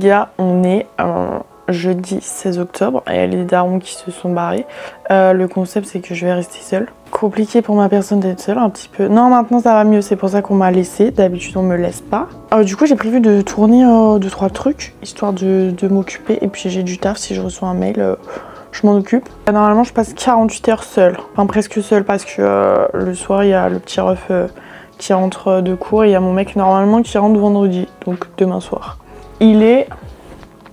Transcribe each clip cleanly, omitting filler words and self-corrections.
gars, on est jeudi 16 octobre et il y a les darons qui se sont barrés. Le concept c'est que je vais rester seule. Compliqué pour ma personne d'être seule un petit peu. Non, maintenant ça va mieux, c'est pour ça qu'on m'a laissé. D'habitude on me laisse pas. Du coup j'ai prévu de tourner 2-3 trucs histoire de m'occuper et puis j'ai du taf. Si je reçois un mail, je m'en occupe. Normalement je passe 48 heures seule, enfin presque seule parce que le soir il y a le petit ref qui rentre de cours et il y a mon mec normalement qui rentre vendredi, donc demain soir. Il est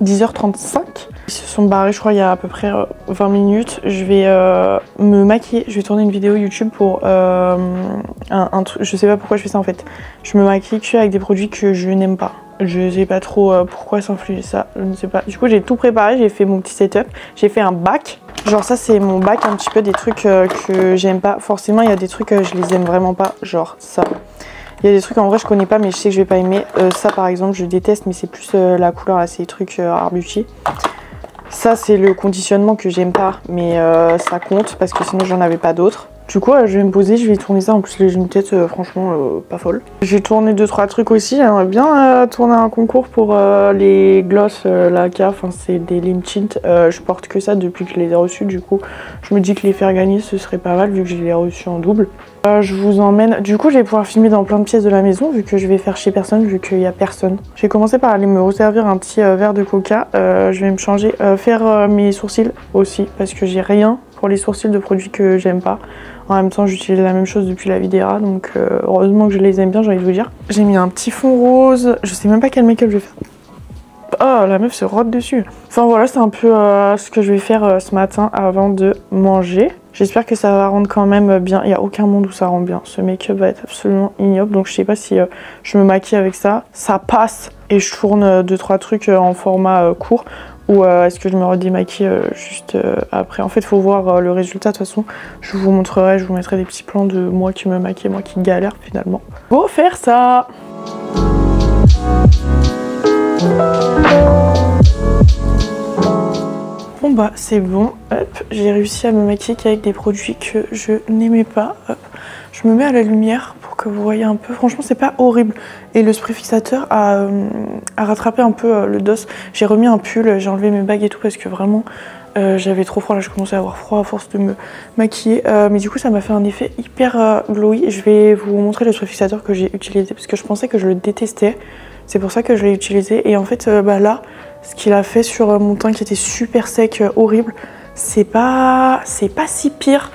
10h35. Ils se sont barrés je crois il y a à peu près 20 minutes. Je vais me maquiller, je vais tourner une vidéo YouTube pour un truc, je sais pas pourquoi je fais ça en fait. Je me maquille que avec des produits que je n'aime pas. Je sais pas trop pourquoi s'infliger ça, je ne sais pas. Du coup j'ai tout préparé, j'ai fait mon petit setup, j'ai fait un bac. Genre ça c'est mon bac un petit peu des trucs que j'aime pas. Forcément il y a des trucs je les aime vraiment pas, genre ça. Il y a des trucs en vrai je connais pas mais je sais que je vais pas aimer. Ça par exemple je déteste mais c'est plus la couleur là, c'est les trucs Art Beauty. Ça c'est le conditionnement que j'aime pas mais ça compte parce que sinon j'en avais pas d'autres. Du coup je vais me poser, je vais tourner ça. En plus j'ai une tête franchement pas folle. J'ai tourné 2-3 trucs aussi. J'aimerais bien tourner un concours pour les gloss Laca. Enfin c'est des lip tint. Je porte que ça depuis que je les ai reçus. Du coup je me dis que les faire gagner ce serait pas mal vu que je les ai reçus en double. Je vous emmène. Du coup je vais pouvoir filmer dans plein de pièces de la maison vu que je vais faire chez personne, vu qu'il y a personne. Je vais commencer par aller me resservir un petit verre de coca. Je vais me changer, faire mes sourcils aussi parce que j'ai rien pour les sourcils de produits que j'aime pas. En même temps j'utilise la même chose depuis la Videra donc heureusement que je les aime bien, j'ai envie de vous dire. J'ai mis un petit fond rose, je sais même pas quel make-up je vais faire. Oh la meuf se rote dessus. Enfin voilà c'est un peu ce que je vais faire ce matin avant de manger. J'espère que ça va rendre quand même bien, il n'y a aucun monde où ça rend bien. Ce make-up va être absolument ignoble donc je sais pas si je me maquille avec ça. Ça passe et je tourne 2-3 trucs en format court. Ou est-ce que je me redémaquille juste après. En fait, il faut voir le résultat. De toute façon, je vous montrerai, je vous mettrai des petits plans de moi qui me maquille, moi qui galère finalement. Faut faire ça. Bon bah c'est bon, hop, j'ai réussi à me maquiller qu'avec des produits que je n'aimais pas. Hop. Je me mets à la lumière pour que vous voyez un peu. Franchement c'est pas horrible. Et le spray fixateur a rattrapé un peu le dos. J'ai remis un pull, j'ai enlevé mes bagues et tout parce que vraiment j'avais trop froid. Là je commençais à avoir froid à force de me maquiller. Mais du coup ça m'a fait un effet hyper glowy. Je vais vous montrer le spray fixateur que j'ai utilisé parce que je pensais que je le détestais. C'est pour ça que je l'ai utilisé. Et en fait bah là, ce qu'il a fait sur mon teint qui était super sec, horrible, c'est pas si pire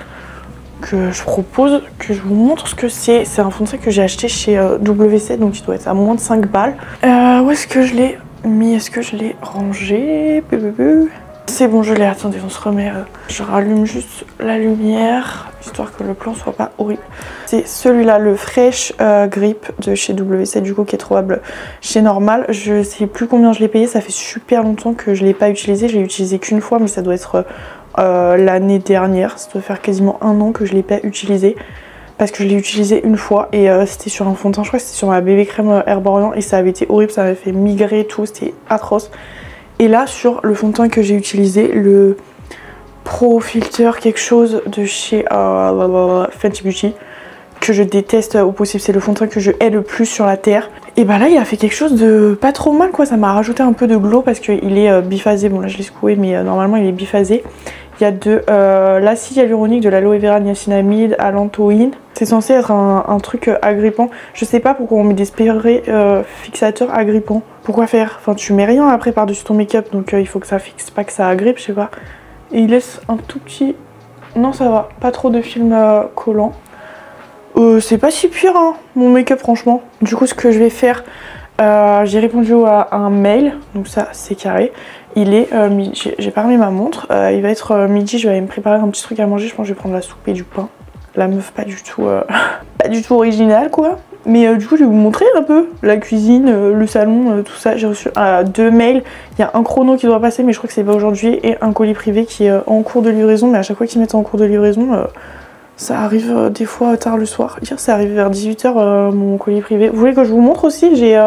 que je propose que je vous montre ce que c'est. C'est un fond de teint que j'ai acheté chez WC, donc il doit être à moins de 5 balles. Où est-ce que je l'ai mis? Est-ce que je l'ai rangé? C'est bon, je l'ai. Attendez, on se remet. Je rallume juste la lumière, histoire que le plan soit pas horrible. C'est celui-là, le Fresh Grip de chez WC, du coup, qui est trouvable chez Normal. Je sais plus combien je l'ai payé, ça fait super longtemps que je l'ai pas utilisé. Je l'ai utilisé qu'une fois, mais ça doit être l'année dernière. Ça doit faire quasiment 1 an que je l'ai pas utilisé. Parce que je l'ai utilisé une fois et c'était sur un fond de teint, je crois que c'était sur ma bébé crème Herborian et ça avait été horrible, ça m'avait fait migrer et tout, c'était atroce. Et là sur le fond de teint que j'ai utilisé, le Pro Filter quelque chose de chez Fenty Beauty, que je déteste au possible, c'est le fond de teint que je hais le plus sur la terre. Et bah là il a fait quelque chose de pas trop mal quoi, ça m'a rajouté un peu de glow parce qu'il est biphasé, bon là je l'ai secoué mais normalement il est biphasé. Il y a de l'acide hyaluronique, de l'aloe vera niacinamide, allantoïne. C'est censé être un truc agrippant. Je sais pas pourquoi on met des sprays fixateurs agrippants. Pourquoi faire? Enfin tu mets rien après par-dessus ton make-up donc il faut que ça fixe, pas que ça agrippe, je sais pas. Et il laisse un tout petit... Non ça va, pas trop de film collant. C'est pas si pire hein, mon make-up franchement. Du coup ce que je vais faire, j'ai répondu à un mail, donc ça c'est carré. Il est midi, j'ai pas remis ma montre, il va être midi, je vais aller me préparer un petit truc à manger, je pense que je vais prendre la soupe et du pain. La meuf pas du tout originale quoi. Mais du coup je vais vous montrer un peu la cuisine, le salon, tout ça. J'ai reçu 2 mails, il y a un chrono qui doit passer mais je crois que c'est pas aujourd'hui et un colis privé qui est en cours de livraison. Mais à chaque fois qu'ils mettent en cours de livraison, ça arrive des fois tard le soir. Hier c'est arrivé vers 18 h mon colis privé. Vous voulez que je vous montre aussi? J'ai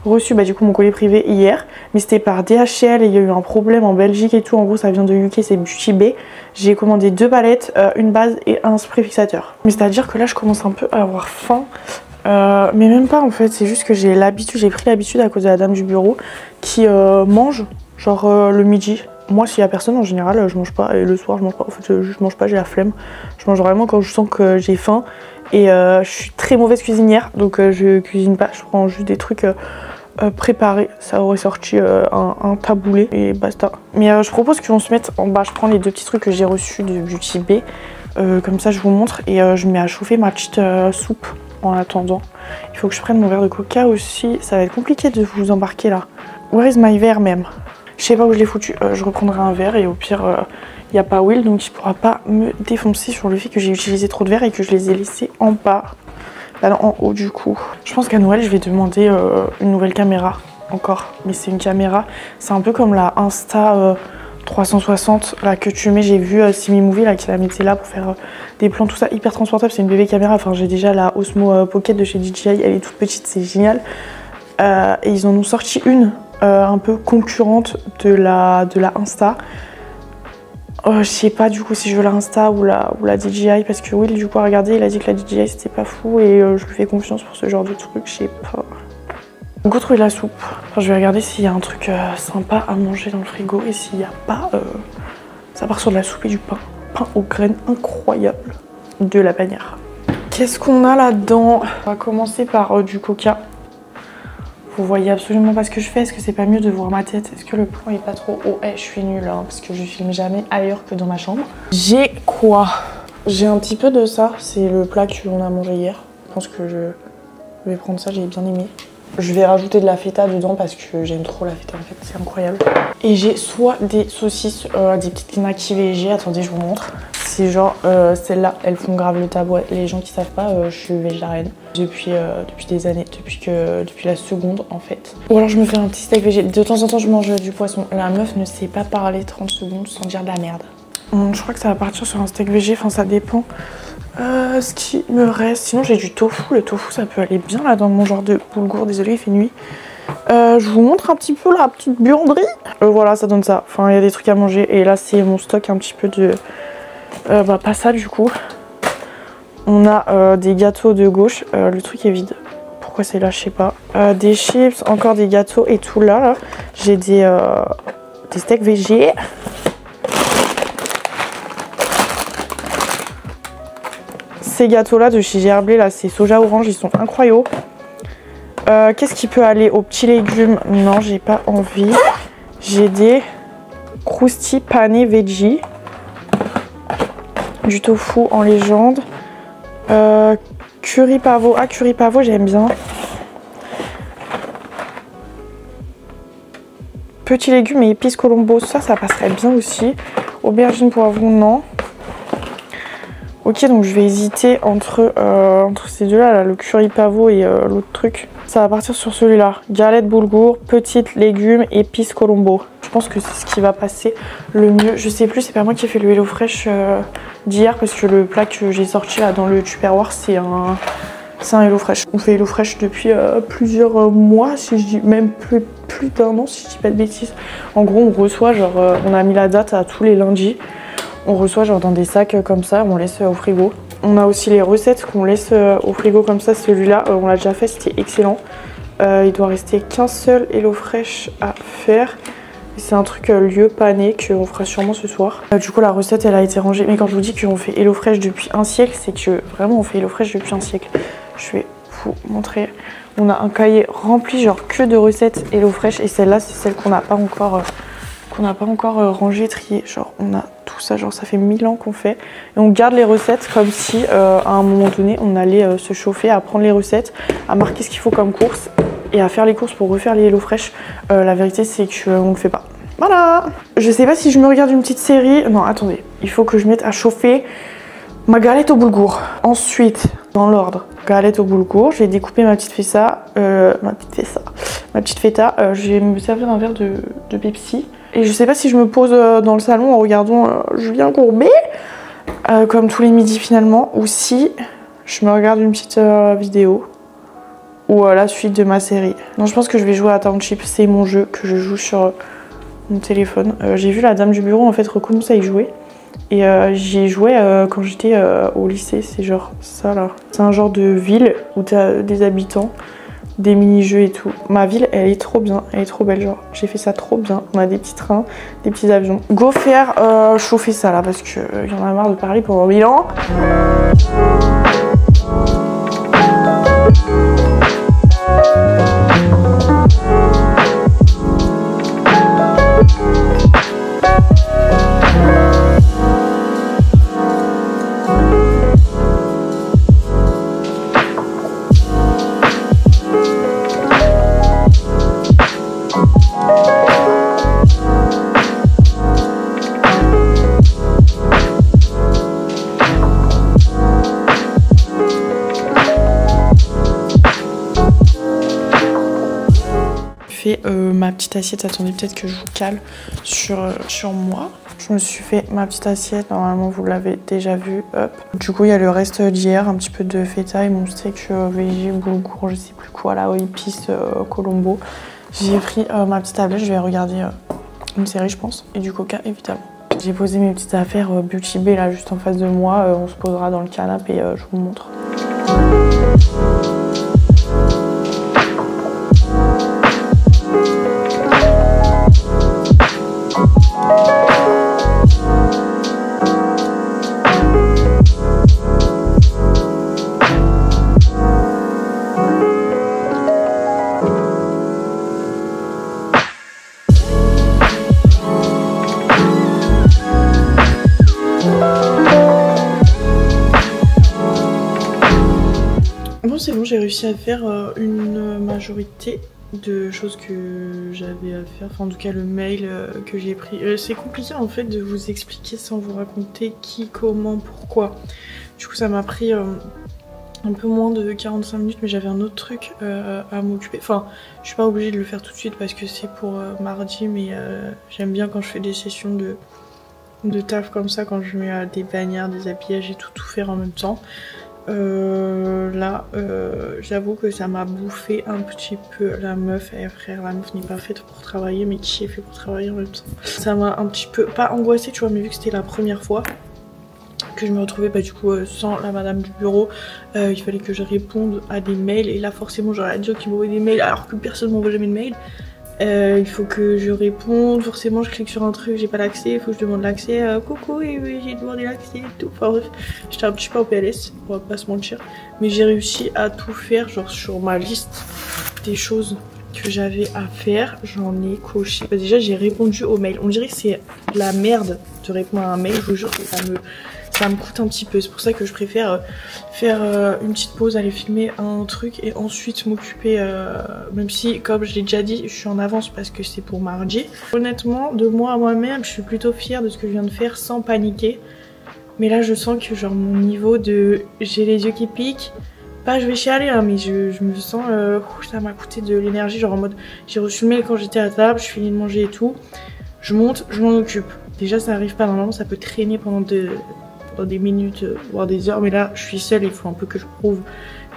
reçu du coup mon colis privé hier, mais c'était par DHL et il y a eu un problème en Belgique et tout. En gros ça vient de UK, c'est Beauty Bay. J'ai commandé 2 palettes, une base et un spray fixateur. Mais c'est à dire que là je commence un peu à avoir faim. Mais même pas en fait, c'est juste que j'ai pris l'habitude à cause de la dame du bureau qui mange genre le midi. Moi s'il y a personne en général je mange pas et le soir je mange pas. En fait je mange pas, j'ai la flemme. Je mange vraiment quand je sens que j'ai faim et je suis très mauvaise cuisinière donc je cuisine pas, je prends juste des trucs préparés. Ça aurait sorti un taboulé et basta. Mais je propose qu'on se mette en bas, je prends les 2 petits trucs que j'ai reçus du Tibet. Comme ça je vous montre et je mets à chauffer ma petite soupe en attendant. Il faut que je prenne mon verre de coca aussi, ça va être compliqué de vous embarquer là. Where is my verre même? Je sais pas où je l'ai foutu, je reprendrai un verre et au pire il n'y a pas Will donc il pourra pas me défoncer sur le fait que j'ai utilisé trop de verres et que je les ai laissés en bas. Bah non, en haut du coup. Je pense qu'à Noël je vais demander une nouvelle caméra encore, mais c'est une caméra, c'est un peu comme la Insta 360 là que tu mets, j'ai vu Simi Movie là qui la mettait là pour faire des plans tout ça hyper transportable, c'est une bébé caméra, enfin j'ai déjà la Osmo Pocket de chez DJI, elle est toute petite, c'est génial. Et ils en ont sorti une un peu concurrente de la Insta. Je sais pas du coup si je veux la Insta ou la DJI parce que Will du coup a regardé, il a dit que la DJI c'était pas fou et je lui fais confiance pour ce genre de truc, je sais pas. Go trouver la soupe. Enfin, je vais regarder s'il y a un truc sympa à manger dans le frigo et s'il n'y a pas, ça part sur de la soupe et du pain. Pain aux graines incroyable de la bannière. Qu'est-ce qu'on a là-dedans? On va commencer par du coca. Vous voyez absolument pas ce que je fais. Est-ce que c'est pas mieux de voir ma tête? Est-ce que le plan est pas trop haut? Je suis nulle hein, parce que je filme jamais ailleurs que dans ma chambre. J'ai quoi? J'ai un petit peu de ça. C'est le plat qu'on a mangé hier. Je pense que je vais prendre ça, j'ai bien aimé. Je vais rajouter de la feta dedans parce que j'aime trop la feta en fait, c'est incroyable. Et j'ai soit des saucisses, des petites knacky végé, attendez je vous montre. C'est genre celles-là, elles font grave le tabouret. Les gens qui savent pas, je suis végétarienne depuis des années, depuis la seconde en fait. Ou alors je me fais un petit steak végé. De temps en temps je mange du poisson. La meuf ne sait pas parler 30 secondes sans dire de la merde. Je crois que ça va partir sur un steak végé, enfin ça dépend. Ce qui me reste, sinon j'ai du tofu, le tofu ça peut aller bien là dans mon genre de boulgour, désolé il fait nuit. Je vous montre un petit peu la petite buanderie. Voilà ça donne ça, enfin il y a des trucs à manger et là c'est mon stock un petit peu de... pas ça du coup. On a des gâteaux de gauche, le truc est vide. Pourquoi c'est là je sais pas. Des chips, encore des gâteaux et tout là. J'ai des steaks végé. Ces gâteaux là de chez Gerblé là, c'est soja orange, ils sont incroyables. Qu'est-ce qui peut aller aux petits légumes? Non, j'ai pas envie. J'ai des crousti pané veggie, du tofu en légende, curry pavo. Ah, curry pavo, j'aime bien. Petits légumes et épices colombo, ça passerait bien aussi. Aubergine poivron, non. Ok, donc je vais hésiter entre ces deux-là, là, le curry pavo et l'autre truc. Ça va partir sur celui-là. Galette boulgour, petites légumes, épices colombo. Je pense que c'est ce qui va passer le mieux. Je sais plus, c'est pas moi qui ai fait le HelloFresh d'hier parce que le plat que j'ai sorti là dans le Tupperware, c'est un HelloFresh. On fait HelloFresh depuis plusieurs mois, si je dis même plus d'1 an, si je dis pas de bêtises. En gros, on reçoit, genre, on a mis la date à tous les lundis. On reçoit genre dans des sacs comme ça, on laisse au frigo. On a aussi les recettes qu'on laisse au frigo comme ça. Celui-là, on l'a déjà fait, c'était excellent. Il doit rester qu'un seul HelloFresh à faire. C'est un truc lieu pané qu'on fera sûrement ce soir. Du coup, la recette, elle a été rangée. Mais quand je vous dis qu'on fait HelloFresh depuis un siècle, c'est que vraiment on fait HelloFresh depuis un siècle. Je vais vous montrer. On a un cahier rempli genre que de recettes HelloFresh. Et celle-là, c'est celle qu'on n'a pas encore... rangé, trié, genre on a tout ça, genre ça fait 1000 ans qu'on fait et on garde les recettes comme si à un moment donné on allait se chauffer à prendre les recettes, à marquer ce qu'il faut comme course et à faire les courses pour refaire les HelloFresh. La vérité c'est qu'on le fait pas. Voilà. Je sais pas si je me regarde une petite série, non attendez, il faut que je mette à chauffer ma galette au boulgour. Ensuite, dans l'ordre, galette au boulgour, j'ai découpé ma petite feta, je vais me servir d'un verre de Pepsi. Et je sais pas si je me pose dans le salon en regardant Julien Courbet, comme tous les midis finalement, ou si je me regarde une petite vidéo, ou la suite de ma série. Non, je pense que je vais jouer à Township, c'est mon jeu que je joue sur mon téléphone. J'ai vu la dame du bureau en fait recommencer à y jouer. Et j'y ai joué quand j'étais au lycée, c'est genre ça là. C'est un genre de ville où t'as des habitants, des mini-jeux et tout. Ma ville, elle est trop bien, elle est trop belle, genre j'ai fait ça trop bien. On a des petits trains, des petits avions. Go faire chauffer ça là parce que y en a marre de parler pendant 1000 ans. Ma petite assiette, attendez peut-être que je vous cale sur moi. Je me suis fait ma petite assiette, normalement vous l'avez déjà vu, hop. Du coup il y a le reste d'hier, un petit peu de feta et mon steak végé, boulgour, je sais plus quoi là, épices, colombo. J'ai pris ma petite tablette, je vais regarder une série je pense, et du coca évidemment. J'ai posé mes petites affaires Beauty Bay là juste en face de moi, on se posera dans le canapé et je vous montre. Bon c'est bon, j'ai réussi à faire une majorité de choses que j'avais à faire, enfin en tout cas le mail que j'ai pris. C'est compliqué en fait de vous expliquer sans vous raconter qui, comment, pourquoi. Du coup ça m'a pris un peu moins de 45 minutes mais j'avais un autre truc à m'occuper. Enfin je suis pas obligée de le faire tout de suite parce que c'est pour mardi mais j'aime bien quand je fais des sessions de taf comme ça, quand je mets des bannières, des habillages et tout faire en même temps. Là, j'avoue que ça m'a bouffé un petit peu la meuf. Eh frère, la meuf n'est pas faite pour travailler, mais qui est fait pour travailler en même temps. Ça m'a un petit peu, pas angoissée, tu vois, mais vu que c'était la première fois que je me retrouvais du coup sans la madame du bureau, il fallait que je réponde à des mails. Et là, forcément, j'aurais la joke qui m'envoie des mails alors que personne m'envoie jamais de mails. Il faut que je réponde, forcément je clique sur un truc, j'ai pas l'accès, il faut que je demande l'accès, coucou, oui, j'ai demandé l'accès et tout. Enfin bref, j'étais un petit peu en PLS, on va pas se mentir, mais j'ai réussi à tout faire, genre sur ma liste des choses que j'avais à faire, j'en ai coché. Bah, déjà j'ai répondu aux mails, on dirait que c'est la merde de répondre à un mail, je vous jure que ça me coûte un petit peu, c'est pour ça que je préfère faire une petite pause, aller filmer un truc et ensuite m'occuper, même si comme je l'ai déjà dit, je suis en avance parce que c'est pour mardi. Honnêtement, de moi à moi-même, je suis plutôt fière de ce que je viens de faire sans paniquer. Mais là je sens que genre mon niveau de j'ai les yeux qui piquent, pas je vais chialer hein, mais je me sens, ça m'a coûté de l'énergie, genre en mode j'ai reçu le mail quand j'étais à table, je finis de manger et tout, je monte, je m'en occupe. Déjà ça arrive pas, normalement ça peut traîner pendant des minutes, voire des heures, mais là je suis seule, il faut un peu que je prouve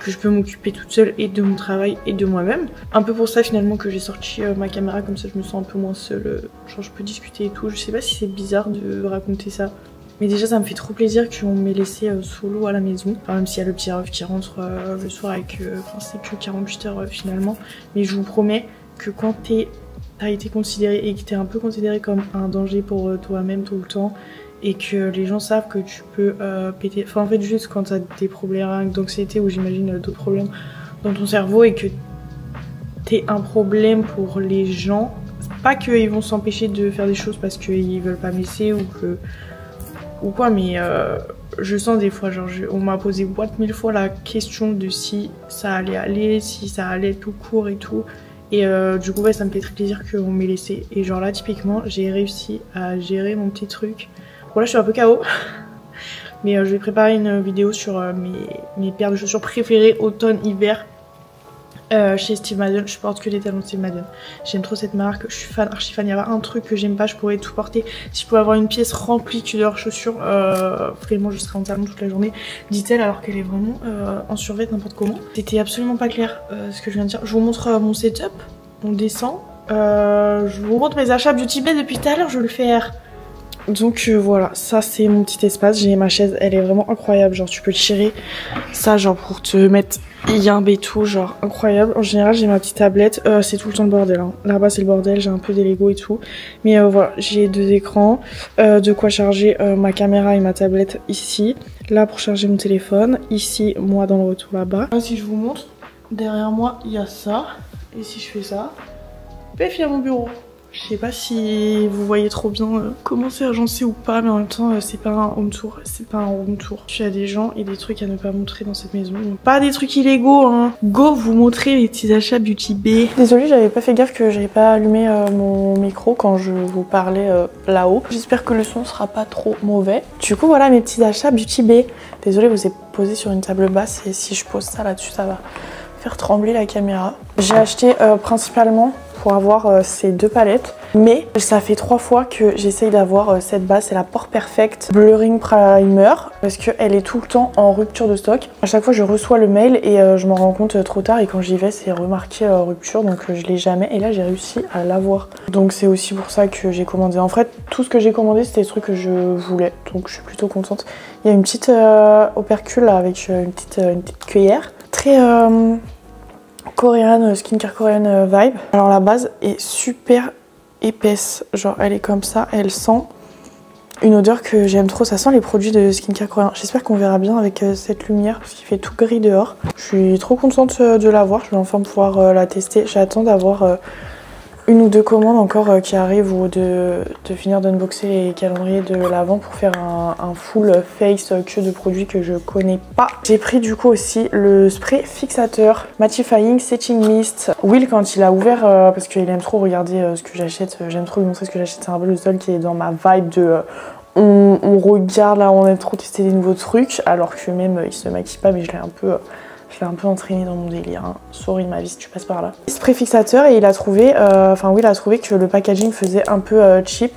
que je peux m'occuper toute seule et de mon travail et de moi-même. Un peu pour ça finalement que j'ai sorti ma caméra, comme ça je me sens un peu moins seule, genre je peux discuter et tout. Je sais pas si c'est bizarre de raconter ça, mais déjà ça me fait trop plaisir qu'on m'ait laissé solo à la maison, enfin, même s'il y a le petit ref qui rentre le soir avec, enfin c'est que 48 heures finalement, mais je vous promets que quand t'as été considéré et que t'es un peu considéré comme un danger pour toi-même tout le temps, et que les gens savent que tu peux péter, enfin en fait juste quand t'as des problèmes d'anxiété ou j'imagine d'autres problèmes dans ton cerveau et que t'es un problème pour les gens, pas qu'ils vont s'empêcher de faire des choses parce qu'ils veulent pas me laisser ou quoi, mais je sens des fois, genre on m'a posé boîte mille fois la question de si ça allait aller, si ça allait tout court et tout. Et du coup ouais, ça me fait très plaisir qu'on m'ait laissé. Et genre là typiquement j'ai réussi à gérer mon petit truc. Bon là je suis un peu KO, mais je vais préparer une vidéo sur mes paires de chaussures préférées automne-hiver chez Steve Madden. Je porte que des talons de Steve Madden. J'aime trop cette marque, je suis fan, archi fan. Il y a un truc que j'aime pas, je pourrais tout porter. Si je pouvais avoir une pièce remplie que de leurs chaussures, vraiment je serais en talons toute la journée, dit-elle, alors qu'elle est vraiment en survêt n'importe comment. C'était absolument pas clair ce que je viens de dire. Je vous montre mon setup, on descend. Je vous montre mes achats Beauty Bay depuis tout à l'heure, je vais le faire Donc voilà, ça c'est mon petit espace. J'ai ma chaise, elle est vraiment incroyable. Genre tu peux tirer ça genre pour te mettre yimbe et tout, genre incroyable. En général j'ai ma petite tablette, c'est tout le temps le bordel. Hein. Là-bas c'est le bordel, j'ai un peu des Lego et tout. Mais voilà, j'ai 2 écrans, de quoi charger ma caméra et ma tablette ici. Là pour charger mon téléphone, ici moi dans le retour là-bas. Si je vous montre, derrière moi il y a ça. Et si je fais ça, paf, il y a mon bureau. Je sais pas si vous voyez trop bien comment c'est agencé ou pas, mais en même temps c'est pas un home tour, c'est pas un room tour. Il y a des gens et des trucs à ne pas montrer dans cette maison. Donc, pas des trucs illégaux hein. Go vous montrer les petits achats Beauty Bay. Désolée, j'avais pas fait gaffe que j'avais pas allumé mon micro quand je vous parlais là-haut. J'espère que le son sera pas trop mauvais. Du coup voilà mes petits achats Beauty Bay. Désolée, vous êtes posé sur une table basse et si je pose ça là-dessus ça va faire trembler la caméra. J'ai acheté principalement pour avoir ces 2 palettes, mais ça fait 3 fois que j'essaye d'avoir cette base, c'est la Pore Perfect Blurring Primer, parce qu'elle est tout le temps en rupture de stock. À chaque fois je reçois le mail et je m'en rends compte trop tard, et quand j'y vais c'est remarqué rupture, donc je l'ai jamais, et là j'ai réussi à l'avoir. Donc c'est aussi pour ça que j'ai commandé. En fait tout ce que j'ai commandé c'était des trucs que je voulais, donc je suis plutôt contente. Il y a une petite opercule là, avec une petite cuillère, très coréenne, skincare coréenne vibe. Alors la base est super épaisse, genre elle est comme ça, elle sent une odeur que j'aime trop, ça sent les produits de skincare coréen. J'espère qu'on verra bien avec cette lumière parce qu'il fait tout gris dehors. Je suis trop contente de l'avoir, je vais enfin pouvoir la tester. J'attends d'avoir 1 ou 2 commandes encore qui arrivent, ou de finir d'unboxer les calendriers de l'avant pour faire un full face que de produits que je connais pas. J'ai pris du coup aussi le spray fixateur Mattifying Setting Mist. Will quand il a ouvert, parce qu'il aime trop regarder ce que j'achète, j'aime trop lui montrer ce que j'achète, c'est un peu le seul qui est dans ma vibe de on regarde là, on aime trop tester des nouveaux trucs, alors que même il se maquille pas, mais je l'ai un peu entraîné dans mon délire, hein. Sorry ma vie si tu passes par là. Spray fixateur, et il a trouvé, Will a trouvé que le packaging faisait un peu cheap.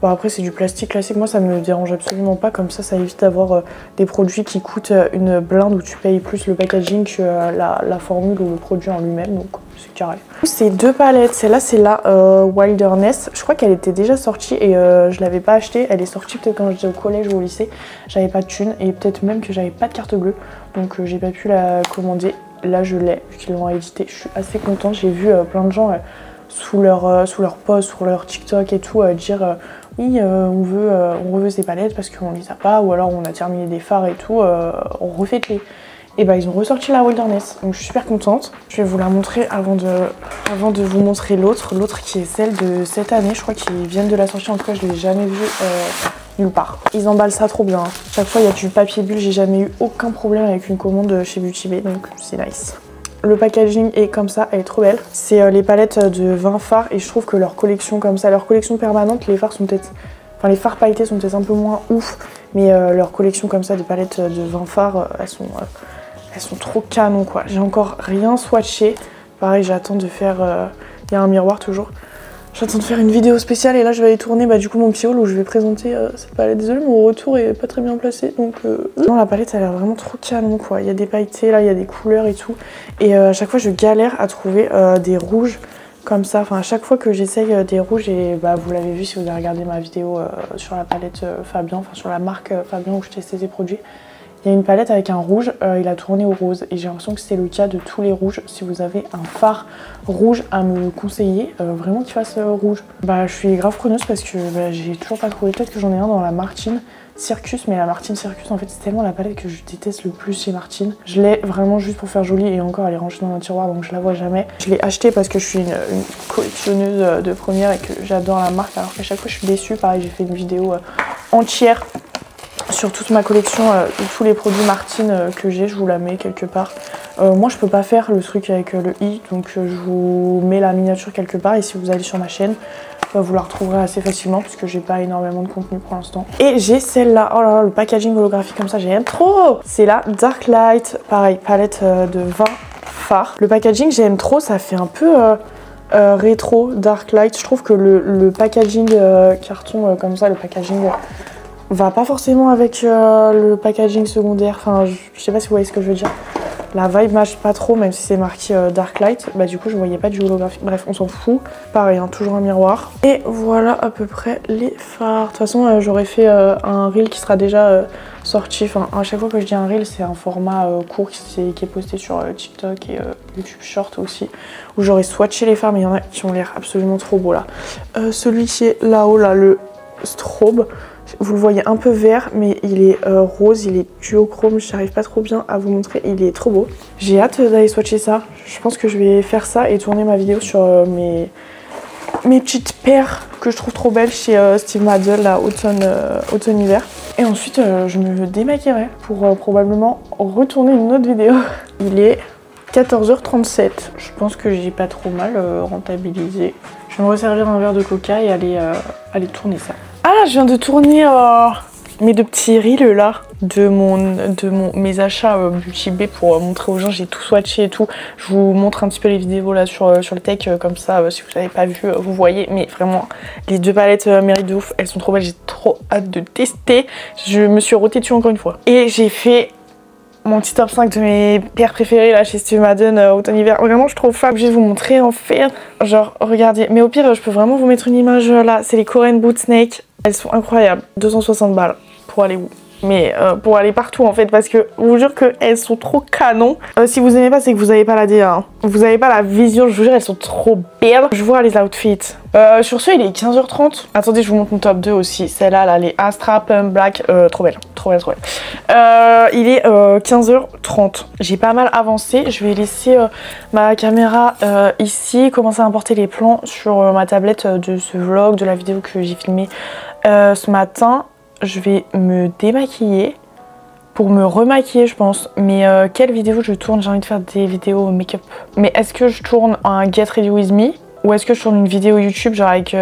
Bon après c'est du plastique classique, moi ça me dérange absolument pas, comme ça évite d'avoir des produits qui coûtent une blinde où tu payes plus le packaging que la formule ou le produit en lui-même, donc c'est carré. Ces 2 palettes, celle-là c'est la Wilderness, je crois qu'elle était déjà sortie et je l'avais pas achetée, elle est sortie peut-être quand j'étais au collège ou au lycée, j'avais pas de thunes et peut-être même que j'avais pas de carte bleue, donc j'ai pas pu la commander. Là je l'ai, vu qu'ils l'ont réédité, je suis assez contente. J'ai vu plein de gens sous leur post, sur leur TikTok et tout, dire oui on veut ces palettes parce qu'on les a pas, ou alors on a terminé des fards et tout, on refait les. Et bah ils ont ressorti la Wilderness, donc je suis super contente. Je vais vous la montrer avant de vous montrer l'autre qui est celle de cette année, je crois qu'ils viennent de la sortir, en tout cas je l'ai jamais vue nulle part. Ils emballent ça trop bien, chaque fois il y a du papier bulle, j'ai jamais eu aucun problème avec une commande chez Beauty Bay, donc c'est nice. Le packaging est comme ça, elle est trop belle. C'est les palettes de 20 fards, et je trouve que leur collection comme ça, leur collection permanente, les fards sont peut-être... Enfin les fards pailletés sont peut-être un peu moins ouf, mais leur collection comme ça, des palettes de 20 fards, elles sont trop canon quoi. J'ai encore rien swatché. Pareil, j'attends de faire... Il y a un miroir toujours. J'attends de faire une vidéo spéciale, et là je vais aller tourner du coup mon petit haul où je vais présenter cette palette. Désolée, mon retour est pas très bien placé, donc non, la palette elle a l'air vraiment trop canon quoi. Il y a des pailletés là, il y a des couleurs et tout, et à chaque fois je galère à trouver des rouges comme ça. Enfin à chaque fois que j'essaye des rouges, et vous l'avez vu si vous avez regardé ma vidéo sur la palette Fabien, enfin sur la marque Fabien où je testais des produits. Il y a une palette avec un rouge, il a tourné au rose, et j'ai l'impression que c'est le cas de tous les rouges. Si vous avez un fard rouge à me conseiller, vraiment qu'il fasse rouge. Je suis grave preneuse parce que j'ai toujours pas trouvé. Peut-être que j'en ai un dans la Martine Circus, mais la Martine Circus en fait c'est tellement la palette que je déteste le plus chez Martine. Je l'ai vraiment juste pour faire joli, et encore elle est rangée dans un tiroir donc je la vois jamais. Je l'ai achetée parce que je suis une collectionneuse de première et que j'adore la marque, alors qu'à chaque fois je suis déçue. Pareil, j'ai fait une vidéo entière sur toute ma collection de tous les produits Martine que j'ai, je vous la mets quelque part. Moi je peux pas faire le truc avec le i, donc je vous mets la miniature quelque part, et si vous allez sur ma chaîne, vous la retrouverez assez facilement puisque j'ai pas énormément de contenu pour l'instant. Et j'ai celle-là, oh là là, le packaging holographique comme ça, j'aime trop. C'est la Dark Light, pareil, palette de 20 fards. Le packaging j'aime trop, ça fait un peu rétro Dark Light. Je trouve que le packaging carton comme ça, le packaging va pas forcément avec le packaging secondaire. Enfin je sais pas si vous voyez ce que je veux dire. la vibe match pas trop, même si c'est marqué Dark Light. Bah du coup je voyais pas du holographique. Bref, on s'en fout. Pareil, hein, toujours un miroir. Et voilà à peu près les fards. De toute façon j'aurais fait un reel qui sera déjà sorti. Enfin à chaque fois que je dis un reel, c'est un format court qui est posté sur TikTok et YouTube Short aussi. Où j'aurais swatché les fards, mais il y en a qui ont l'air absolument trop beaux là. Celui qui est là-haut là, le strobe. Vous le voyez un peu vert, mais il est rose, il est duochrome, je n'arrive pas trop bien à vous montrer, il est trop beau. J'ai hâte d'aller swatcher ça, je pense que je vais faire ça et tourner ma vidéo sur mes petites paires que je trouve trop belles chez Steve Madden, là, automne-hiver. Et ensuite, je me démaquillerai pour probablement retourner une autre vidéo. Il est 14h37, je pense que j'ai pas trop mal rentabilisé. Je vais me resservir un verre de coca et aller tourner ça. Ah là, je viens de tourner mes deux petits reels là de mes achats Beauty Bay pour montrer aux gens. J'ai tout swatché et tout. Je vous montre un petit peu les vidéos là sur le tech comme ça. Si vous n'avez pas vu, vous voyez. Mais vraiment, les deux palettes méritent de ouf. Elles sont trop belles. J'ai trop hâte de tester. Je me suis rotée dessus encore une fois. Et j'ai fait mon petit top 5 de mes paires préférées là chez Steve Madden automne-hiver. Vraiment, je suis trop fan. Je vais vous montrer en fait. Genre, regardez. Mais au pire, je peux vraiment vous mettre une image là. C'est les Korean Boot Snake. Elles sont incroyables. 260 balles. Pour aller où? Mais pour aller partout en fait, parce que je vous jure qu'elles sont trop canon. Si vous aimez pas, c'est que vous avez pas la DA. Hein. Vous avez pas la vision, je vous jure, elles sont trop belles. Je vois les outfits. Sur ce, il est 15h30. Attendez, je vous montre mon top 2 aussi. Celle-là, là, les Astra Pump Black. Trop belle, trop belle, trop belle. Il est 15h30. J'ai pas mal avancé. Je vais laisser ma caméra ici, commencer à importer les plans sur ma tablette de ce vlog, de la vidéo que j'ai filmée ce matin. Je vais me démaquiller pour me remaquiller, je pense. Mais quelle vidéo je tourne? J'ai envie de faire des vidéos make-up. Mais est-ce que je tourne un Get Ready With Me ou est-ce que je tourne une vidéo YouTube genre avec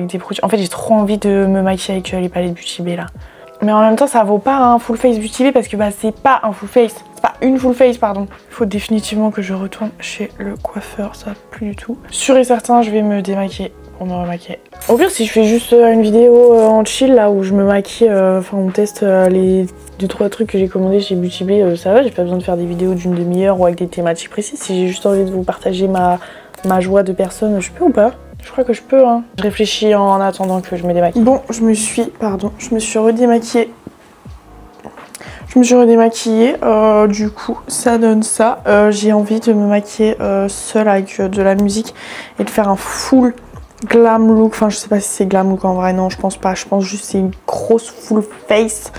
des produits? En fait, j'ai trop envie de me maquiller avec les palettes Beauty Bay là. Mais en même temps, ça vaut pas un full face Beauty Bay parce que bah c'est pas un full face. C'est pas une full face, pardon. Il faut définitivement que je retourne chez le coiffeur, ça plus du tout. Sûr et certain, je vais me démaquiller. On me remaquiller. Au pire, si je fais juste une vidéo en chill là où je me maquille, enfin on teste les 2-3 trucs que j'ai commandés chez Beauty Bay, ça va, j'ai pas besoin de faire des vidéos d'une demi-heure ou avec des thématiques précises. Si j'ai juste envie de vous partager ma joie de personne, je peux ou pas? Je crois que je peux, hein. Je réfléchis en attendant que je me démaquille. Bon, je me suis redémaquillée. Du coup ça donne ça. J'ai envie de me maquiller seule avec de la musique et de faire un full glam look. Enfin je sais pas si c'est glam look en vrai, non je pense pas. Je pense juste que c'est une grosse full face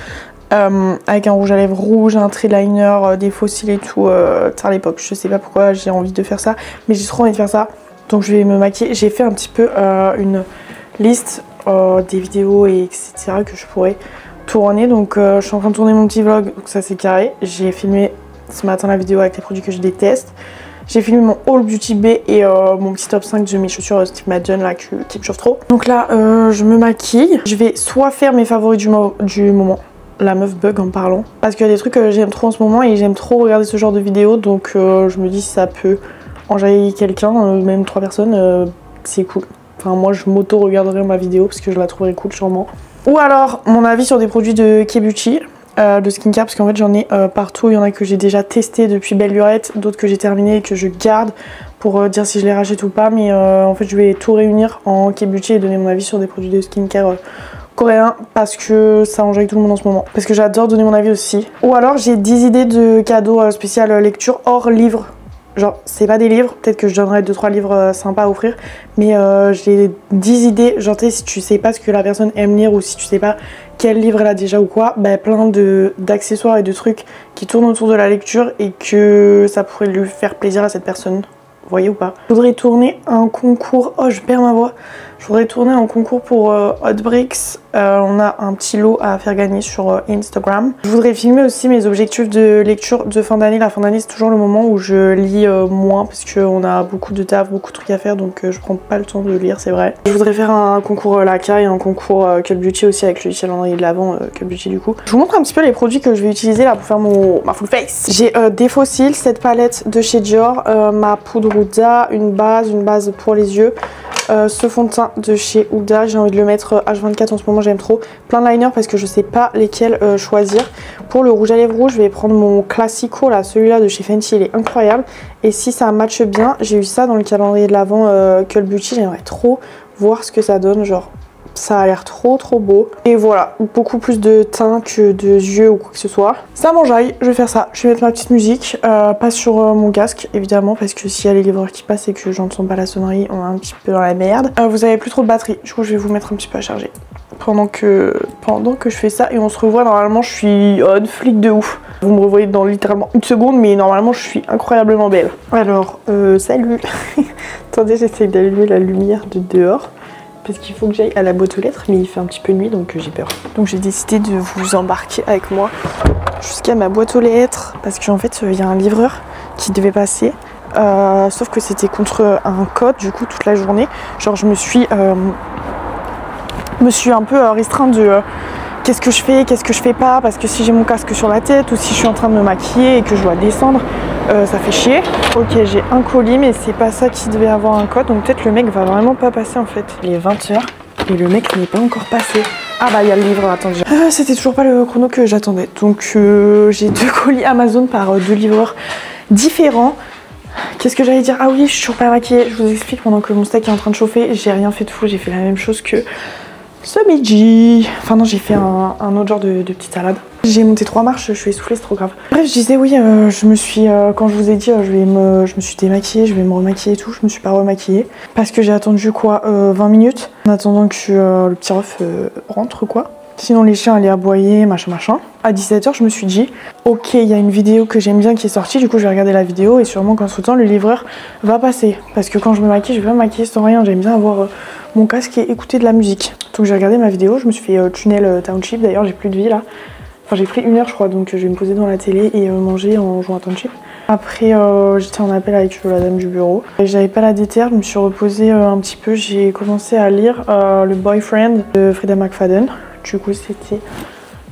avec un rouge à lèvres rouge, un trait liner, des faux cils et tout tard l'époque. Je sais pas pourquoi j'ai envie de faire ça, mais j'ai trop envie de faire ça. Donc je vais me maquiller. J'ai fait un petit peu une liste des vidéos et etc que je pourrais tourner. Donc je suis en train de tourner mon petit vlog, donc ça c'est carré. J'ai filmé ce matin la vidéo avec les produits que je déteste. J'ai filmé mon haul Beauty Bay et mon petit top 5 de mes chaussures Steve Madden là qui me chauffent trop. Donc là je me maquille. Je vais soit faire mes favoris du moment. La meuf bug en parlant. Parce qu'il y a des trucs que j'aime trop en ce moment et j'aime trop regarder ce genre de vidéos. Donc je me dis si ça peut enjailler quelqu'un, même 3 personnes, c'est cool. Enfin moi je m'auto-regarderai ma vidéo parce que je la trouverai cool sûrement. Ou alors mon avis sur des produits de K-Beauty, de skincare, parce qu'en fait j'en ai partout. Il y en a que j'ai déjà testé depuis belle lurette, d'autres que j'ai terminé et que je garde pour dire si je les rachète ou pas. Mais en fait je vais tout réunir en K-Beauty et donner mon avis sur des produits de skincare coréens parce que ça enjaille tout le monde en ce moment. Parce que j'adore donner mon avis aussi. Ou alors j'ai 10 idées de cadeaux spécial lecture hors livre. Genre c'est pas des livres, peut-être que je donnerai 2-3 livres sympas à offrir, mais j'ai 10 idées, genre si tu sais pas ce que la personne aime lire ou si tu sais pas quel livre elle a déjà ou quoi, bah plein d'accessoires et de trucs qui tournent autour de la lecture et que ça pourrait lui faire plaisir à cette personne. Vous voyez ou pas? Je voudrais tourner un concours, oh je perds ma voix. Je voudrais tourner un concours pour Hot Bricks. On a un petit lot à faire gagner sur Instagram. Je voudrais filmer aussi mes objectifs de lecture de fin d'année. La fin d'année c'est toujours le moment où je lis moins parce qu'on a beaucoup de taf, beaucoup de trucs à faire, donc je prends pas le temps de lire, c'est vrai. Je voudrais faire un concours Laca et un concours Cut Beauty aussi avec le calendrier de l'avant Cut Beauty du coup. Je vous montre un petit peu les produits que je vais utiliser là pour faire ma full face. J'ai des faux cils, cette palette de chez Dior, ma poudre Huda, une base pour les yeux. ce fond de teint de chez Huda. J'ai envie de le mettre H24 en ce moment, j'aime trop. Plein de liners parce que je sais pas lesquels choisir. Pour le rouge à lèvres rouge, je vais prendre mon Classico là, celui-là de chez Fenty, il est incroyable. Et si ça matche bien, j'ai eu ça dans le calendrier de l'Avent Cult Beauty, j'aimerais trop voir ce que ça donne, genre ça a l'air trop beau. Et voilà, beaucoup plus de teint que de yeux ou quoi que ce soit. Ça m'enjaille, je vais faire ça. Je vais mettre ma petite musique, pas sur mon casque évidemment, parce que s'il y a les livreurs qui passent et que j'entends pas la sonnerie, on est un petit peu dans la merde. Vous avez plus trop de batterie, du coup je vais vous mettre un petit peu à charger pendant que je fais ça, et on se revoit. Normalement je suis on flic de ouf. Vous me revoyez dans littéralement une seconde, mais normalement je suis incroyablement belle. Alors salut. Attendez, j'essaye d'allumer la lumière de dehors parce qu'il faut que j'aille à la boîte aux lettres, mais il fait un petit peu nuit donc j'ai peur. Donc j'ai décidé de vous embarquer avec moi jusqu'à ma boîte aux lettres parce qu'en fait il y a un livreur qui devait passer, sauf que c'était contre un code du coup toute la journée. Genre je me suis un peu restreinte de qu'est-ce que je fais pas, parce que si j'ai mon casque sur la tête ou si je suis en train de me maquiller et que je dois descendre, ça fait chier. Ok, j'ai un colis mais c'est pas ça qui devait avoir un code, donc peut-être le mec va vraiment pas passer en fait. Il est 20 h et le mec n'est pas encore passé. Ah bah il y a le livreur, attendez. C'était toujours pas le chrono que j'attendais, donc j'ai 2 colis Amazon par 2 livreurs différents. Qu'est-ce que j'allais dire? Ah oui, je suis toujours pas maquillée, je vous explique. Pendant que mon steak est en train de chauffer, j'ai rien fait de fou, j'ai fait la même chose que ce midi. Enfin non, j'ai fait un autre genre de petite salade. J'ai monté 3 marches, je suis essoufflée, c'est trop grave. Bref, je disais oui, je me suis, quand je vous ai dit, je me suis démaquillée, je vais me remaquiller et tout, je me suis pas remaquillée. Parce que j'ai attendu quoi, 20 minutes, en attendant que le petit ref rentre quoi. Sinon les chiens allaient aboyer, machin. À 17 h, je me suis dit, ok, il y a une vidéo que j'aime bien qui est sortie, du coup je vais regarder la vidéo et sûrement qu'entre temps le livreur va passer. Parce que quand je me maquille, je vais pas me maquiller sans rien, j'aime bien avoir mon casque et écouter de la musique. Donc j'ai regardé ma vidéo, je me suis fait tunnel Township, d'ailleurs j'ai plus de vie là. Enfin j'ai pris 1 heure je crois, donc je vais me poser dans la télé et manger en jouant à Township. Après j'étais en appel avec la dame du bureau. J'avais pas la déter, je me suis reposée un petit peu, j'ai commencé à lire Le Boyfriend de Freida McFadden. Du coup c'était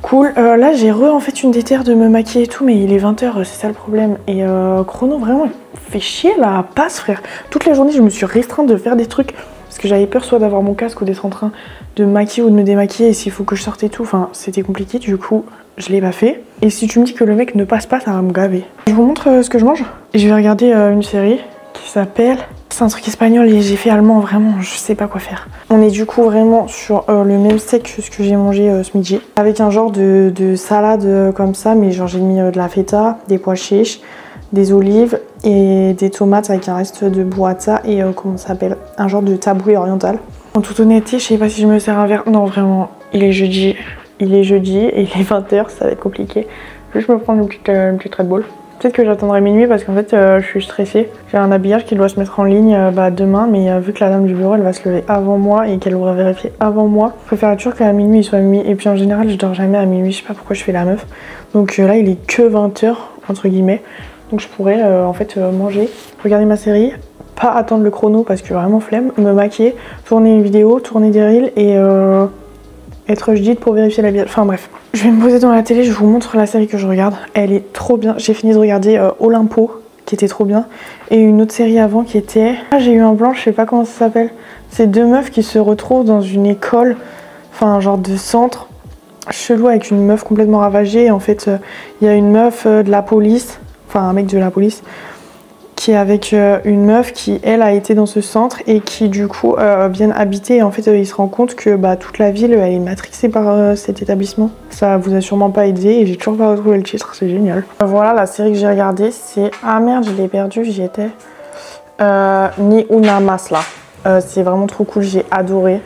cool. Là j'ai en fait une déter de me maquiller et tout, mais il est 20 h, c'est ça le problème. Et chrono vraiment il fait chier la passe frère. Toute la journée je me suis restreinte de faire des trucs parce que j'avais peur soit d'avoir mon casque ou d'être en train de me maquiller ou de me démaquiller, et s'il faut que je sorte et tout, enfin c'était compliqué, du coup je l'ai pas fait. Et si tu me dis que le mec ne passe pas, ça va me gaver. Je vous montre ce que je mange et je vais regarder une série qui s'appelle... C'est un truc espagnol et j'ai fait allemand, vraiment je sais pas quoi faire. On est du coup vraiment sur le même steak que ce que j'ai mangé ce midi, avec un genre de salade comme ça, mais genre j'ai mis de la feta, des pois chiches, des olives et des tomates avec un reste de burrata et comment ça s'appelle, un genre de taboulet oriental. En toute honnêteté, je sais pas si je me sers un verre. Non vraiment, il est jeudi et il est 20 h, ça va être compliqué. Juste me prendre une petite Red Bull. Peut-être que j'attendrai minuit parce qu'en fait je suis stressée. J'ai un habillage qui doit se mettre en ligne demain, mais vu que la dame du bureau elle va se lever avant moi et qu'elle va vérifier avant moi, je préfère être sûre qu'à minuit il soit minuit. Et puis en général je dors jamais à minuit, je sais pas pourquoi je fais la meuf. Donc là il est que 20 h entre guillemets. Donc je pourrais en fait manger, regarder ma série, pas attendre le chrono parce que vraiment flemme, me maquiller, tourner une vidéo, tourner des reels et être judite pour vérifier l'habillage. Enfin bref. Je vais me poser dans la télé, je vous montre la série que je regarde. Elle est trop bien. J'ai fini de regarder Olympo, qui était trop bien. Et une autre série avant qui était... Ah, j'ai eu un blanc, je sais pas comment ça s'appelle. C'est 2 meufs qui se retrouvent dans une école, enfin un genre de centre chelou avec une meuf complètement ravagée. Et en fait, il y a une meuf de la police, enfin un mec de la police, qui est avec une meuf qui elle a été dans ce centre et qui du coup viennent habiter, et en fait il se rend compte que toute la ville elle est matrixée par cet établissement. Ça vous a sûrement pas aidé et j'ai toujours pas retrouvé le titre, c'est génial. Voilà la série que j'ai regardée, c'est... Ah merde, je l'ai perdu, j'y étais. Ni una más là. C'est vraiment trop cool, j'ai adoré.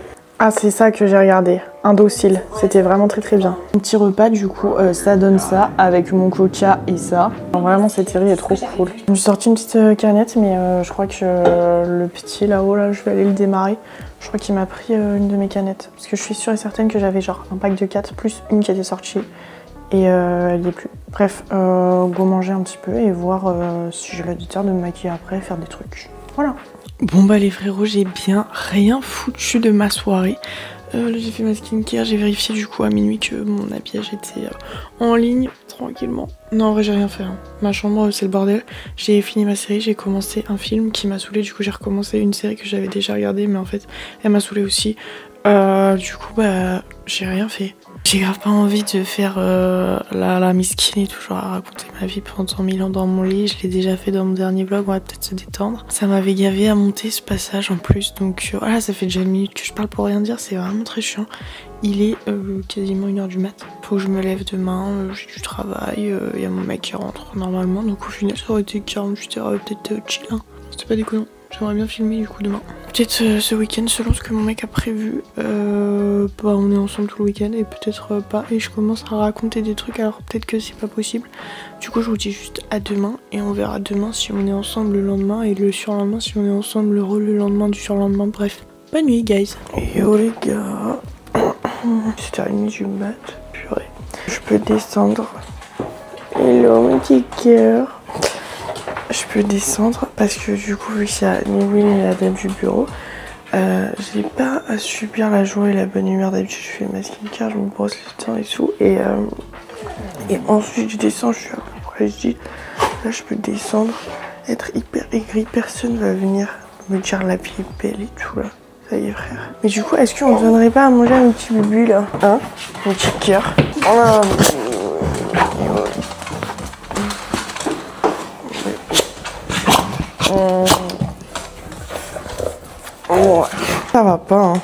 Ah c'est ça que j'ai regardé, Indocile, c'était vraiment très bien. Un petit repas du coup, ça donne ça avec mon coca et ça. Vraiment cette série est trop cool. Je me suis sorti une petite canette, mais je crois que le petit là-haut là, je vais aller le démarrer. Je crois qu'il m'a pris une de mes canettes. Parce que je suis sûre et certaine que j'avais genre un pack de 4 plus une qui était sortie. Et elle n'y est plus. Bref, go manger un petit peu et voir si j'ai la déterre de me maquiller après, faire des trucs. Voilà. Bon bah les frérots, j'ai bien rien foutu de ma soirée. Là j'ai fait ma skincare, j'ai vérifié du coup à minuit que mon habillage était en ligne, tranquillement. Non en vrai j'ai rien fait, hein. Ma chambre c'est le bordel. J'ai fini ma série, j'ai commencé un film qui m'a saoulée, du coup j'ai recommencé une série que j'avais déjà regardée mais en fait elle m'a saoulée aussi. Du coup bah j'ai rien fait. J'ai grave pas envie de faire la miskine et tout, genre à raconter ma vie pendant 100 000 ans dans mon lit. Je l'ai déjà fait dans mon dernier vlog, on va peut-être se détendre. Ça m'avait gavé à monter ce passage en plus, donc voilà, ça fait déjà une minute que je parle pour rien dire, c'est vraiment très chiant. Il est quasiment 1h du mat. Faut que je me lève demain, j'ai du travail, y a mon mec qui rentre normalement, donc au final ça aurait été 48 heures peut-être chill, hein. C'était pas déconnant. J'aimerais bien filmer du coup demain. Peut-être ce week-end selon ce que mon mec a prévu. Bah on est ensemble tout le week-end et peut-être pas. Et je commence à raconter des trucs alors peut-être que c'est pas possible. Du coup je vous dis juste à demain et on verra demain si on est ensemble le lendemain et le surlendemain si on est ensemble le lendemain du surlendemain. Bref. Bonne nuit guys. Yo les gars. C'est à 1h du mat. Purée. Je peux descendre. Hello mon petit cœur. Je peux descendre parce que du coup vu qu'il y a Newell et la dame du bureau, j'ai pas à subir la joie et la bonne humeur. D'habitude je fais ma skincare, je me brosse les dents et tout et ensuite je descends, je suis à peu près, je dis là je peux descendre, être hyper aigri, personne va venir me dire la vie est belle et tout là. Ça y est frère. Mais du coup est-ce qu'on ne donnerait pas à manger un petit bébé là, hein, mon petit cœur. Ça va pas, hein.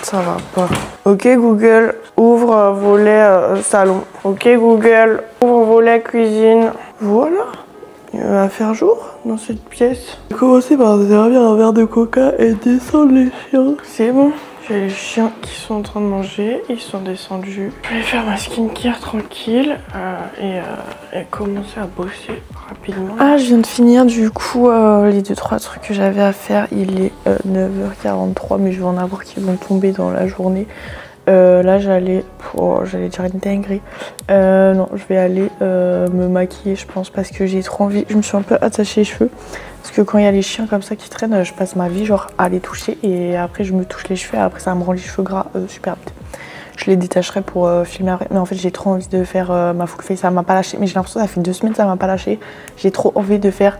Ça va pas. Ok Google, ouvre volet salon. Ok Google, ouvre volet cuisine. Voilà. Il va faire jour dans cette pièce. Je vais commencer par servir un verre de coca et descendre les chiens. C'est bon. J'ai les chiens qui sont en train de manger, ils sont descendus. Je vais faire ma skincare tranquille et commencer à bosser rapidement. Ah, je viens de finir du coup les 2-3 trucs que j'avais à faire. Il est 9h43 mais je vais en avoir qui vont tomber dans la journée. Là j'allais dire une dinguerie. Non, je vais aller me maquiller je pense parce que j'ai trop envie. Je me suis un peu attachée les cheveux. Parce que quand il y a les chiens comme ça qui traînent, je passe ma vie genre à les toucher et après je me touche les cheveux et après ça me rend les cheveux gras super vite. Je les détacherai pour filmer après. Mais en fait j'ai trop envie de faire ma full face, ça m'a pas lâché. Mais j'ai l'impression que ça fait 2 semaines que ça m'a pas lâché. J'ai trop envie de faire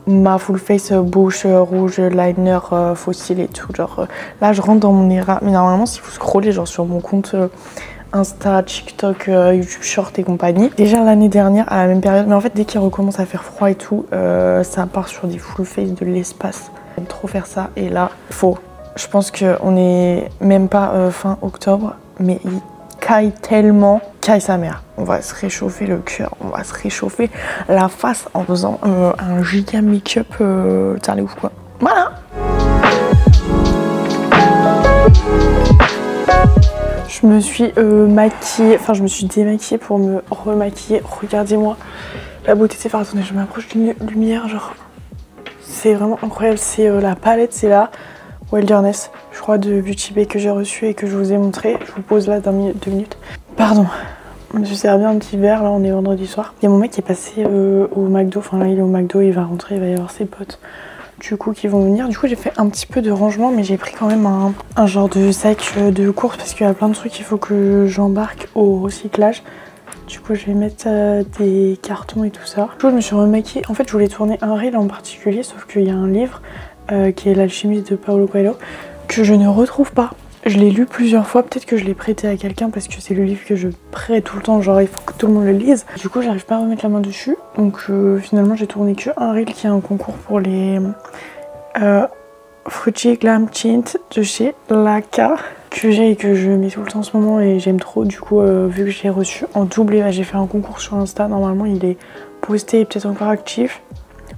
ma full face, bouche rouge, liner, faux cils et tout. Genre là je rentre dans mon era. Mais normalement si vous scrollez genre sur mon compte Insta, TikTok, YouTube Short et compagnie. Déjà l'année dernière à la même période, mais en fait dès qu'il recommence à faire froid et tout, ça part sur des full face de l'espace. J'aime trop faire ça et là, je pense qu'on est même pas fin octobre, mais il caille tellement, caille sa mère. On va se réchauffer le cœur, on va se réchauffer la face en faisant un giga make-up, t'as les ouf quoi. Voilà. Je me suis maquillée, enfin je me suis démaquillée pour me remaquiller. Regardez-moi la beauté de ces fards. Attendez, je m'approche d'une lumière, genre c'est vraiment incroyable. C'est la palette, c'est la Wilderness, je crois de Beauty Bay que j'ai reçue et que je vous ai montré. Je vous pose là 2 minutes. Pardon, je me suis servi un petit verre, là on est vendredi soir. Il y a mon mec qui est passé au McDo, enfin là il est au McDo, il va rentrer, il va y avoir ses potes du coup qui vont venir. Du coup j'ai fait un petit peu de rangement mais j'ai pris quand même un genre de sac de course parce qu'il y a plein de trucs qu'il faut que j'embarque au recyclage. Du coup je vais mettre des cartons et tout ça. Du coup je me suis remaquillée. En fait je voulais tourner un reel en particulier sauf qu'il y a un livre qui est L'Alchimiste de Paulo Coelho que je ne retrouve pas. Je l'ai lu plusieurs fois, peut-être que je l'ai prêté à quelqu'un parce que c'est le livre que je prête tout le temps, genre il faut que tout le monde le lise. Du coup j'arrive pas à remettre la main dessus, donc finalement j'ai tourné que un reel qui est un concours pour les Fruity Glam Tint de chez Laka que j'ai et que je mets tout le temps en ce moment et j'aime trop. Du coup vu que je l'ai reçu en doublé, j'ai fait un concours sur Insta, normalement il est posté et peut-être encore actif.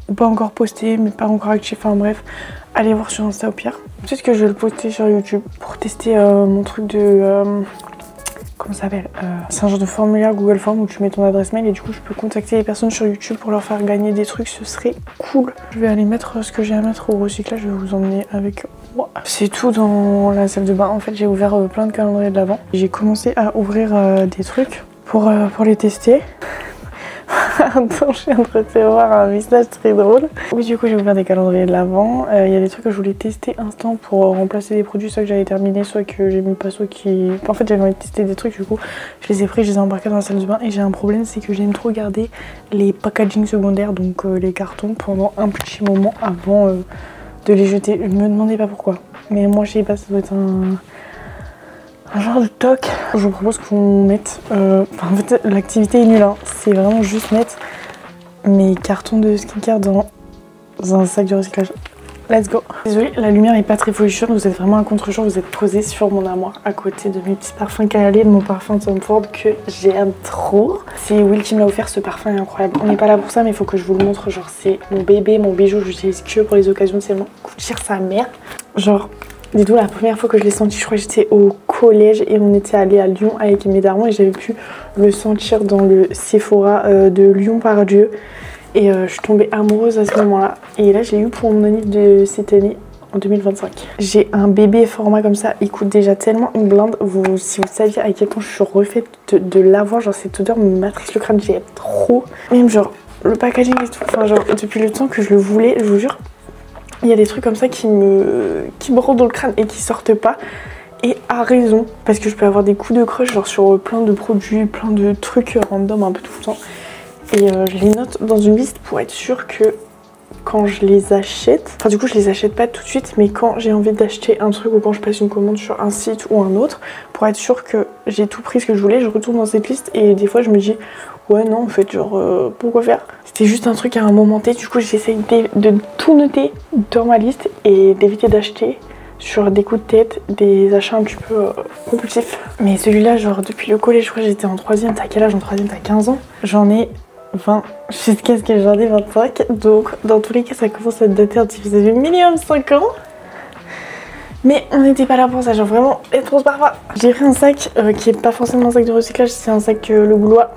Ou pas encore posté mais pas encore actif, enfin bref, allez voir sur Insta au pire. Peut-être que je vais le poster sur YouTube pour tester mon truc de... comment ça s'appelle, c'est un genre de formulaire Google Form où tu mets ton adresse mail et du coup je peux contacter les personnes sur YouTube pour leur faire gagner des trucs, ce serait cool. Je vais aller mettre ce que j'ai à mettre au recyclage, je vais vous emmener avec moi. C'est tout dans la salle de bain, en fait j'ai ouvert plein de calendriers de l'avant. J'ai commencé à ouvrir des trucs pour les tester. Pardon, je viens de recevoir un message très drôle. Oui, du coup, j'ai ouvert des calendriers de l'Avent. Il y a des trucs que je voulais tester instant pour remplacer des produits, soit que j'avais terminé, soit que j'ai mis pas, soit qui. En fait, j'avais envie de tester des trucs, du coup, je les ai pris, je les ai embarqués dans la salle de bain. Et j'ai un problème, c'est que j'aime trop garder les packaging secondaires, donc les cartons, pendant un petit moment avant de les jeter. Je me demandais pas pourquoi. Mais moi, je sais pas, ça doit être un genre de toc. Je vous propose qu'on mette. En fait, l'activité est nulle, hein. C'est vraiment juste mettre mes cartons de skincare dans un sac de recyclage. Let's go. Désolée, la lumière n'est pas très folichonne, vous êtes vraiment un contre-jour, vous êtes posé sur mon armoire à côté de mes petits parfums Kylie, de mon parfum Tom Ford que j'aime trop. C'est Will qui me l'a offert, ce parfum est incroyable. On n'est pas là pour ça, mais il faut que je vous le montre. Genre, c'est mon bébé, mon bijou, je l'utilise que pour les occasions, c'est mon coup de cher sa mère. Genre, dites-vous, la première fois que je l'ai senti, je crois que j'étais au collège et on était allé à Lyon avec mes darons et j'avais pu le sentir dans le Sephora de Lyon par Dieu. Et je suis tombée amoureuse à ce moment-là. Et là, je l'ai eu pour mon anniv de cette année, en 2025. J'ai un bébé format comme ça, il coûte déjà tellement une blinde. Si vous saviez à quel point je suis refaite de l'avoir, genre cette odeur me matrice le crâne, j'aime trop. Même genre, le packaging et tout, enfin genre, depuis le temps que je le voulais, je vous jure, il y a des trucs comme ça qui me rôdent dans le crâne et qui sortent pas. Et à raison, parce que je peux avoir des coups de crush genre sur plein de produits, plein de trucs random un peu tout le temps. Et je les note dans une liste pour être sûre que quand je les achète, enfin du coup je les achète pas tout de suite, mais quand j'ai envie d'acheter un truc ou quand je passe une commande sur un site ou un autre, pour être sûre que j'ai tout pris ce que je voulais, je retourne dans cette liste et des fois je me dis ouais non en fait genre pourquoi faire. C'était juste un truc à un moment T, du coup j'essaye de tout noter dans ma liste et d'éviter d'acheter sur des coups de tête, des achats un petit peu compulsifs. Mais celui-là genre depuis le collège, je crois que j'étais en 3ème, t'as quel âge en 3ème? T'as 15 ans. J'en ai 20 jusqu'à ce que j'en ai 25, donc dans tous les cas ça commence à dater un petit peu, ça fait minimum 5 ans. Mais on n'était pas là pour ça, genre vraiment être parfois. J'ai pris un sac qui est pas forcément un sac de recyclage, c'est un sac Le Gaulois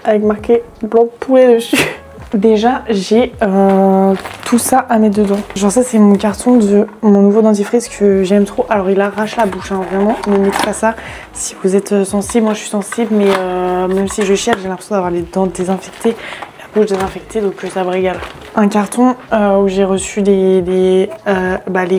avec marqué blanc de poulet dessus. Déjà j'ai tout ça à mettre dedans. Genre ça c'est mon carton de mon nouveau dentifrice que j'aime trop. Alors il arrache la bouche hein, vraiment, ne mettez pas ça si vous êtes sensible. Moi je suis sensible mais même si je chiale j'ai l'impression d'avoir les dents désinfectées, la bouche désinfectée, donc ça me régale. Un carton où j'ai reçu les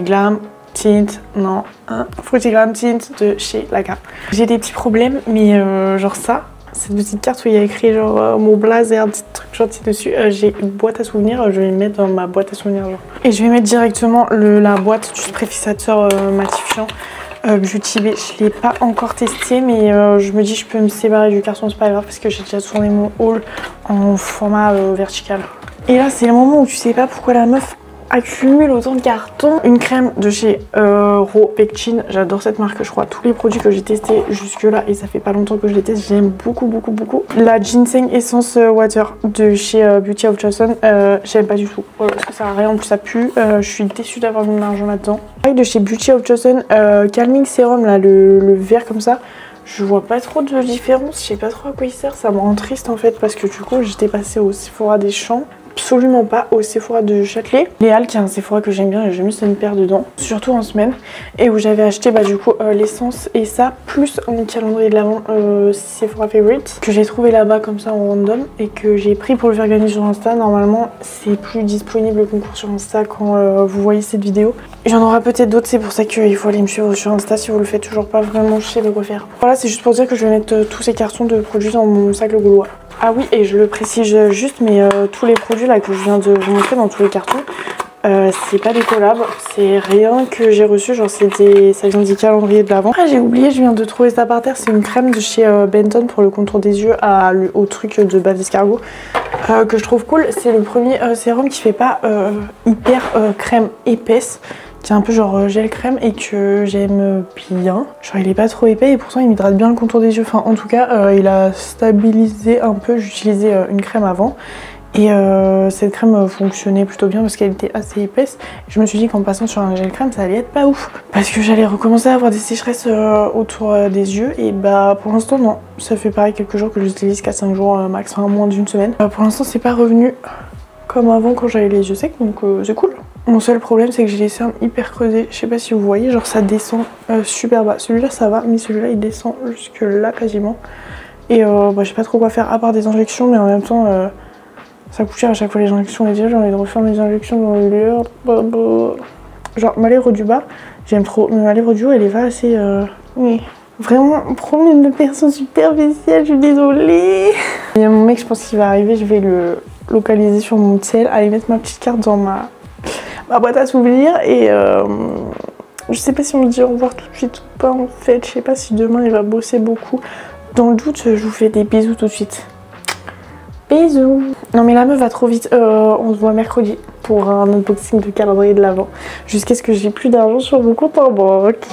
Glam Tint, non, un Fruity Glam Tint de chez Laca. J'ai des petits problèmes mais genre ça, cette petite carte où il y a écrit genre mon blaze et un petit truc gentil dessus, j'ai une boîte à souvenirs, je vais le mettre dans ma boîte à souvenirs genre. Et je vais mettre directement la boîte du spray fixateur matifiant Beauty Bay. Je l'ai pas encore testé mais je me dis je peux me séparer du carton, c'est pas grave parce que j'ai déjà tourné mon haul en format vertical. Et là c'est le moment où tu sais pas pourquoi la meuf accumule autant de cartons. Une crème de chez Ropectin, j'adore cette marque, je crois tous les produits que j'ai testés jusque là et ça fait pas longtemps que je les teste, j'aime beaucoup. La Ginseng Essence Water de chez Beauty of Johnson, j'aime pas du tout parce que ça sert à rien, en plus ça pue, je suis déçue d'avoir mis mon argent là-dedans. De chez Beauty of Johnson, Calming Serum là, le vert comme ça, je vois pas trop de différence, je sais pas trop à quoi il sert, ça me rend triste en fait parce que du coup j'étais passée au Sephora des Champs, absolument pas au Sephora de Châtelet. Léal qui est un Sephora que j'aime bien et j'ai mis une paire dedans, surtout en semaine, et où j'avais acheté du coup l'essence et ça, plus un calendrier de l'Avent Sephora Favorite que j'ai trouvé là-bas comme ça en random et que j'ai pris pour le faire gagner sur Insta. Normalement c'est plus disponible le concours sur Insta quand vous voyez cette vidéo. Il y en aura peut-être d'autres, c'est pour ça qu'il faut aller me suivre sur Insta si vous le faites toujours pas, vraiment je sais de quoi faire. Voilà, c'est juste pour dire que je vais mettre tous ces cartons de produits dans mon sac Le Gaulois. Ah oui, et je le précise juste, mais tous les produits là que je viens de vous montrer dans tous les cartons, c'est pas des collabs, c'est rien que j'ai reçu, genre ça vient du calendrier de l'Avent. Ah j'ai oublié, je viens de trouver ça par terre, c'est une crème de chez Benton pour le contour des yeux au truc de bave d'escargot que je trouve cool. C'est le premier sérum qui fait pas hyper crème épaisse, qui est un peu genre gel crème et que j'aime bien. Genre il est pas trop épais et pourtant il m'hydrate bien le contour des yeux. Enfin en tout cas il a stabilisé un peu, j'utilisais une crème avant. Et cette crème fonctionnait plutôt bien parce qu'elle était assez épaisse. Je me suis dit qu'en passant sur un gel crème ça allait être pas ouf. Parce que j'allais recommencer à avoir des sécheresses autour des yeux. Et bah pour l'instant non. Ça fait pareil quelques jours que j'utilise, 4-5 jours max, enfin moins d'une semaine. Pour l'instant c'est pas revenu comme avant quand j'avais les yeux secs, donc c'est cool. Mon seul problème c'est que j'ai les cernes hyper creusées, je sais pas si vous voyez, genre ça descend super bas. Celui-là ça va, mais celui-là il descend jusque là quasiment. Et je sais pas trop quoi faire à part des injections, mais en même temps Ça coûte cher à chaque fois les injections. Et déjà, j'ai envie de refaire mes injections dans le lieu. Genre, ma lèvre du bas, j'aime trop. Mais ma lèvre du haut, elle est pas assez. Oui. Vraiment, problème de personne superficielle, je suis désolée. Il y a mon mec, je pense qu'il va arriver, je vais le localiser sur mon tel, aller mettre ma petite carte dans ma boîte à souvenirs et je sais pas si on se dit au revoir tout de suite ou pas en fait, je sais pas si demain il va bosser beaucoup. Dans le doute, je vous fais des bisous tout de suite. Bisous. Non mais la meuf va trop vite, on se voit mercredi pour un unboxing de calendrier de l'Avent jusqu'à ce que j'ai plus d'argent sur mon compte en banque.